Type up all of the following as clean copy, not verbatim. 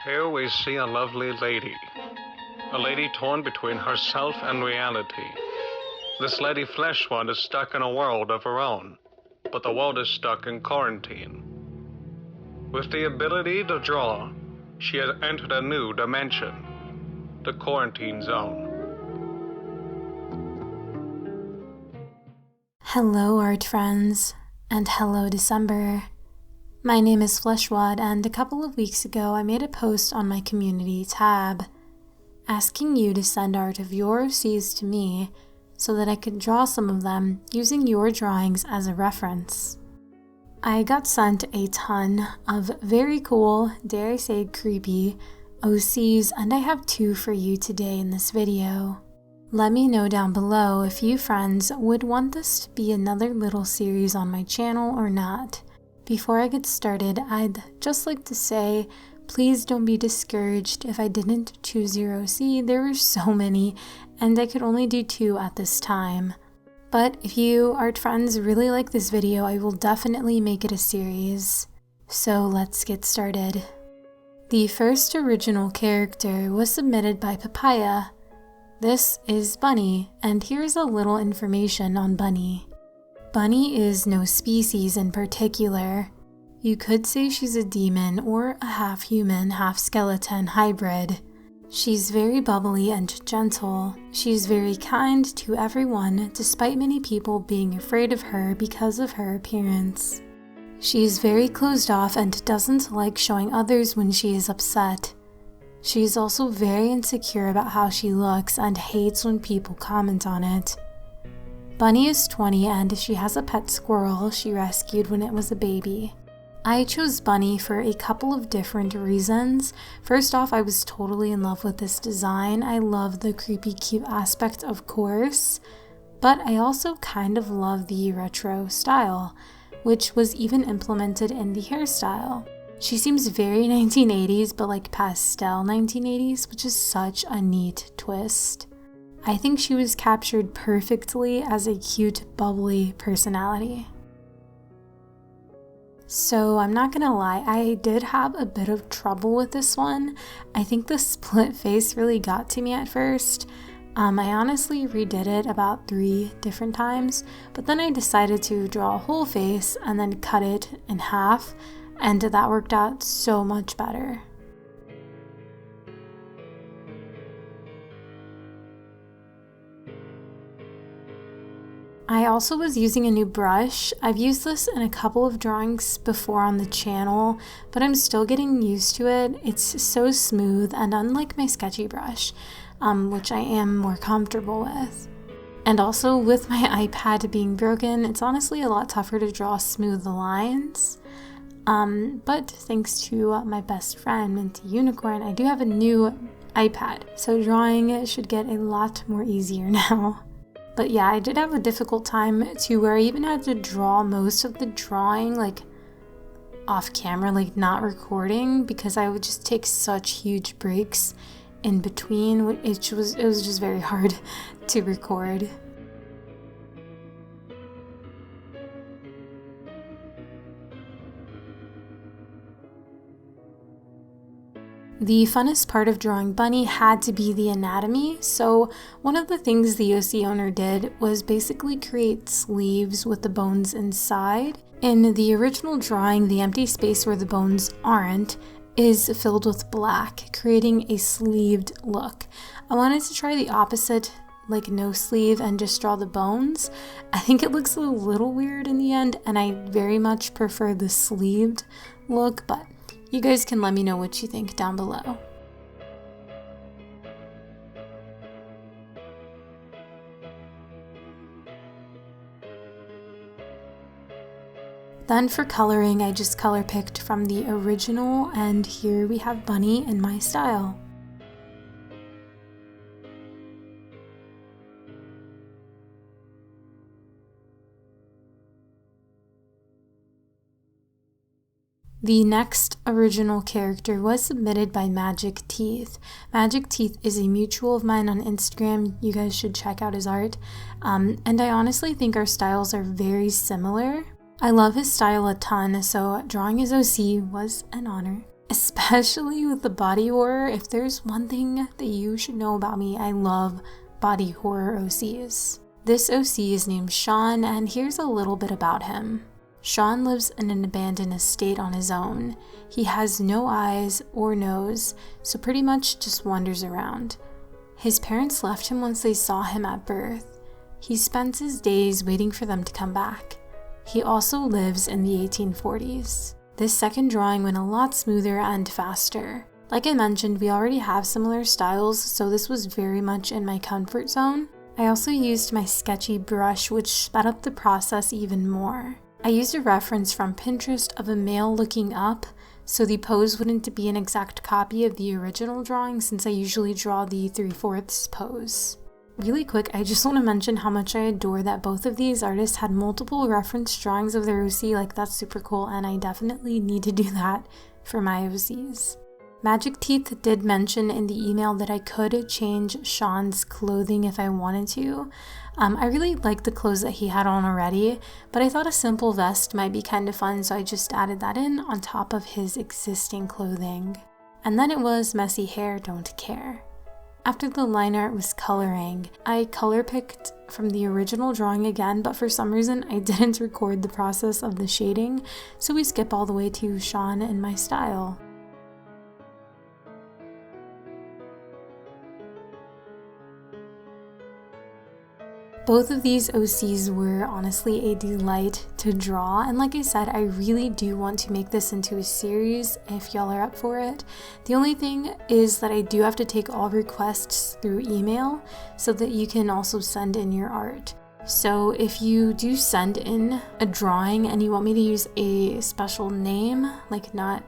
Here we see a lovely lady. A lady torn between herself and reality. This lady Fleshwad is stuck in a world of her own, but the world is stuck in quarantine. With the ability to draw, she has entered a new dimension, the quarantine zone. Hello art friends, and hello December. My name is Fleshwad, and a couple of weeks ago I made a post on my community tab asking you to send art of your OCs to me so that I could draw some of them using your drawings as a reference. I got sent a ton of very cool, dare I say creepy, OCs, and I have two for you today in this video. Let me know down below if you friends would want this to be another little series on my channel or not. Before I get started, I'd just like to say, please don't be discouraged if I didn't choose your OC. There were so many, and I could only do 2 at this time. But if you art friends really like this video, I will definitely make it a series. So let's get started. The first original character was submitted by Papaya. This is Bunny, and here's a little information on Bunny. Bunny is no species in particular. You could say she's a demon or a half-human, half-skeleton hybrid. She's very bubbly and gentle. She's very kind to everyone, despite many people being afraid of her because of her appearance. She's very closed off and doesn't like showing others when she is upset. She's also very insecure about how she looks and hates when people comment on it. Bunny is 20 and she has a pet squirrel she rescued when it was a baby. I chose Bunny for a couple of different reasons. First off, I was totally in love with this design. I love the creepy cute aspect, of course, but I also kind of love the retro style, which was even implemented in the hairstyle. She seems very 1980s, but like pastel 1980s, which is such a neat twist. I think she was captured perfectly as a cute, bubbly personality. So I'm not gonna lie, I did have a bit of trouble with this one. I think the split face really got to me at first. I honestly redid it about 3 different times, but then I decided to draw a whole face and then cut it in half, and that worked out so much better. I also was using a new brush. I've used this in a couple of drawings before on the channel, but I'm still getting used to it. It's so smooth, and unlike my sketchy brush, which I am more comfortable with. And also with my iPad being broken, it's honestly a lot tougher to draw smooth lines. But thanks to my best friend, Minty Unicorn, I do have a new iPad, so drawing should get a lot more easier now. But yeah, I did have a difficult time too, where I even had to draw most of the drawing like off camera, like not recording, because I would just take such huge breaks in between. It was just very hard to record. The funnest part of drawing Bunny had to be the anatomy, so one of the things the OC owner did was basically create sleeves with the bones inside. In the original drawing, the empty space where the bones aren't is filled with black, creating a sleeved look. I wanted to try the opposite, like no sleeve, and just draw the bones. I think it looks a little weird in the end, and I very much prefer the sleeved look, but you guys can let me know what you think down below. Then for coloring, I just color picked from the original, and here we have Bunny in my style. The next original character was submitted by Magic Teeth. Magic Teeth is a mutual of mine on Instagram. You guys should check out his art. And I honestly think our styles are very similar. I love his style a ton, so drawing his OC was an honor. especially with the body horror. If there's one thing that you should know about me, I love body horror OCs. This OC is named Shawn, and here's a little bit about him. Shawn lives in an abandoned estate on his own. He has no eyes or nose, so pretty much just wanders around. His parents left him once they saw him at birth. He spends his days waiting for them to come back. He also lives in the 1840s. This second drawing went a lot smoother and faster. Like I mentioned, we already have similar styles, so this was very much in my comfort zone. I also used my sketchy brush, which sped up the process even more. I used a reference from Pinterest of a male looking up, so the pose wouldn't be an exact copy of the original drawing since I usually draw the 3/4 pose. Really quick, I just want to mention how much I adore that both of these artists had multiple reference drawings of their OC. Like, that's super cool, and I definitely need to do that for my OCs. Magic Teeth did mention in the email that I could change Shawn's clothing if I wanted to. I really liked the clothes that he had on already, but I thought a simple vest might be kind of fun, so I just added that in on top of his existing clothing. And then it was messy hair, don't care. After the line art was coloring, I color picked from the original drawing again, but for some reason I didn't record the process of the shading, so we skip all the way to Shawn and my style. Both of these OCs were honestly a delight to draw, and like I said, I really do want to make this into a series if y'all are up for it. The only thing is that I do have to take all requests through email so that you can also send in your art. So if you do send in a drawing and you want me to use a special name, like not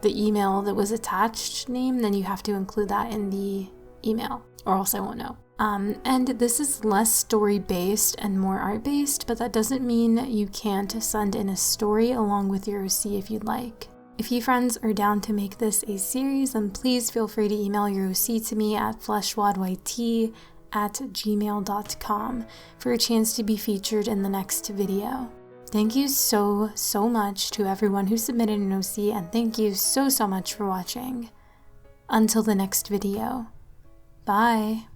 the email that was attached name, then you have to include that in the email, or else I won't know. And this is less story-based and more art-based, but that doesn't mean you can't send in a story along with your OC if you'd like. If you friends are down to make this a series, then please feel free to email your OC to me at fleshwadyt@gmail.com for a chance to be featured in the next video. Thank you so much to everyone who submitted an OC, and thank you so much for watching. Until the next video. Bye!